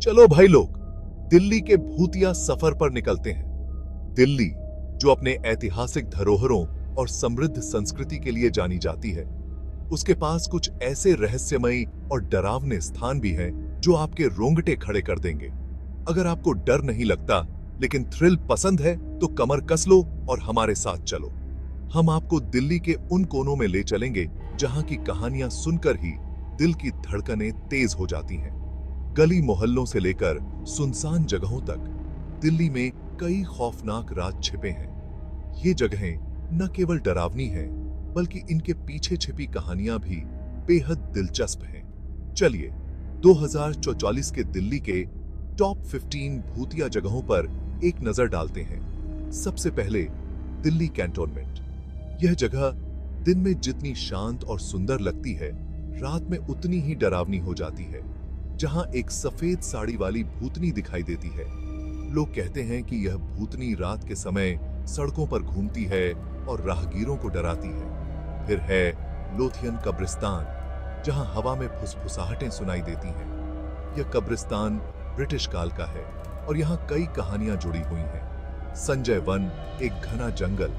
चलो भाई लोग, दिल्ली के भूतिया सफर पर निकलते हैं। दिल्ली, जो अपने ऐतिहासिक धरोहरों और समृद्ध संस्कृति के लिए जानी जाती है, उसके पास कुछ ऐसे रहस्यमयी और डरावने स्थान भी हैं जो आपके रोंगटे खड़े कर देंगे। अगर आपको डर नहीं लगता लेकिन थ्रिल पसंद है तो कमर कस लो और हमारे साथ चलो। हम आपको दिल्ली के उन कोनों में ले चलेंगे जहां की कहानियां सुनकर ही दिल की धड़कनें तेज हो जाती हैं। गली मोहल्लों से लेकर सुनसान जगहों तक दिल्ली में कई खौफनाक राज छिपे हैं। ये जगहें न केवल डरावनी हैं, बल्कि इनके पीछे छिपी कहानियां भी बेहद दिलचस्प हैं। चलिए 2044 के दिल्ली के टॉप 15 भूतिया जगहों पर एक नजर डालते हैं। सबसे पहले दिल्ली कैंटोनमेंट। यह जगह दिन में जितनी शांत और सुंदर लगती है, रात में उतनी ही डरावनी हो जाती है। जहां एक सफेद साड़ी वाली भूतनी दिखाई देती है। लोग कहते हैं कि यह भूतनी रात के समय सड़कों पर घूमती है और राहगीरों को डराती है। फिर है लोथियन कब्रिस्तान, जहां हवा में फुसफुसाहटें सुनाई देती हैं। यह कब्रिस्तान ब्रिटिश काल का है और यहाँ कई कहानियां जुड़ी हुई हैं। संजय वन, एक घना जंगल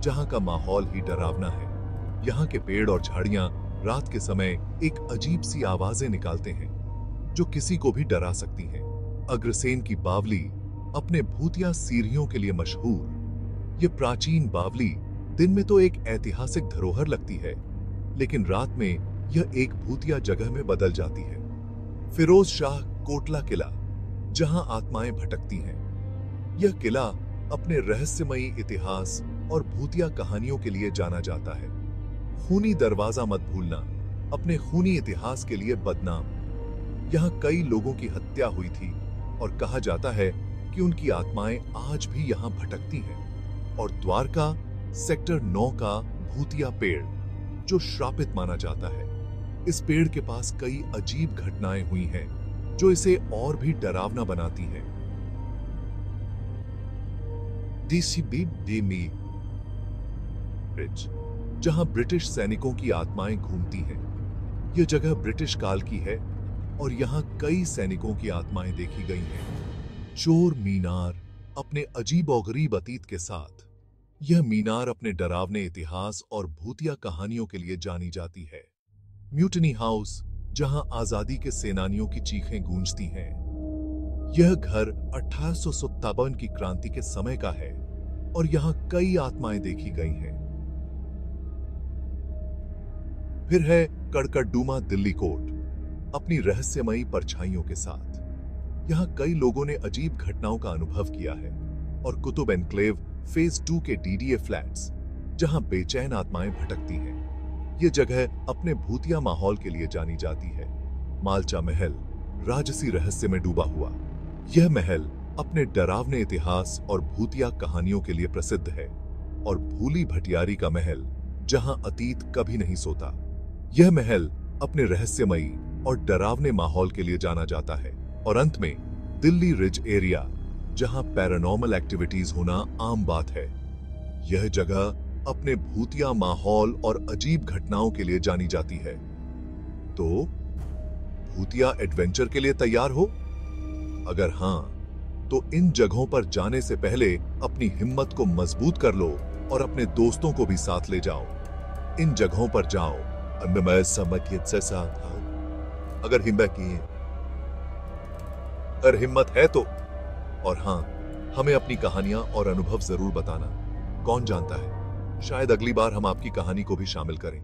जहां का माहौल ही डरावना है। यहाँ के पेड़ और झाड़ियां रात के समय एक अजीब सी आवाजें निकालते हैं जो किसी को भी डरा सकती हैं। अग्रसेन की बावली अपने भूतिया सीढ़ियों के लिए मशहूर। ये प्राचीन बावली दिन में तो एक ऐतिहासिक धरोहर लगती है, लेकिन रात में यह एक भूतिया जगह में बदल जाती है। फिरोज शाह कोटला किला, जहां आत्माएं भटकती हैं। यह किला अपने रहस्यमयी इतिहास और भूतिया कहानियों के लिए जाना जाता है। खूनी दरवाजा मत भूलना, अपने खूनी इतिहास के लिए बदनाम। यहाँ कई लोगों की हत्या हुई थी और कहा जाता है कि उनकी आत्माएं आज भी यहाँ भटकती हैं। और द्वारका सेक्टर 9 का भूतिया पेड़, जो श्रापित माना जाता है। इस पेड़ के पास कई अजीब घटनाएं हुई हैं जो इसे और भी डरावना बनाती हैं। डीसीबी डेमी ब्रिज, जहां ब्रिटिश सैनिकों की आत्माएं घूमती हैं। यह जगह ब्रिटिश काल की है और यहाँ कई सैनिकों की आत्माएं देखी गई हैं। चोर मीनार, अपने अजीबोगरीब अतीत के साथ, यह मीनार अपने डरावने इतिहास और भूतिया कहानियों के लिए जानी जाती है। म्यूटनी हाउस, जहां आजादी के सेनानियों की चीखें गूंजती हैं। यह घर 1857 की क्रांति के समय का है और यहाँ कई आत्माएं देखी गई हैं। फिर है कड़कड़डूमा दिल्ली कोर्ट, अपनी रहस्यमयी परछाइयों के साथ। यहाँ कई लोगों ने अजीब घटनाओं का अनुभव किया है। और कुतुब एनक्लेव फेज 2 के डीडीए फ्लैट्स, जहां बेचैन आत्माएं भटकती हैं। ये जगह अपने भूतिया माहौल के लिए जानी जाती है। मालचा महल, राजसी रहस्य में डूबा हुआ। यह महल अपने डरावने इतिहास और भूतिया कहानियों के लिए प्रसिद्ध है। और भूली भटियारी का महल, जहां अतीत कभी नहीं सोता। यह महल अपने रहस्यमयी और डरावने माहौल के लिए जाना जाता है। और अंत में दिल्ली रिज एरिया, जहां पैरानॉर्मल एक्टिविटीज होना आम बात है। यह जगह अपने भूतिया माहौल और अजीब घटनाओं के लिए जानी जाती है। तो भूतिया एडवेंचर के लिए तैयार हो? अगर हां, तो इन जगहों पर जाने से पहले अपनी हिम्मत को मजबूत कर लो और अपने दोस्तों को भी साथ ले जाओ। इन जगहों पर जाओ अगर हिम्मत है तो। और हां, हमें अपनी कहानियां और अनुभव जरूर बताना। कौन जानता है, शायद अगली बार हम आपकी कहानी को भी शामिल करें।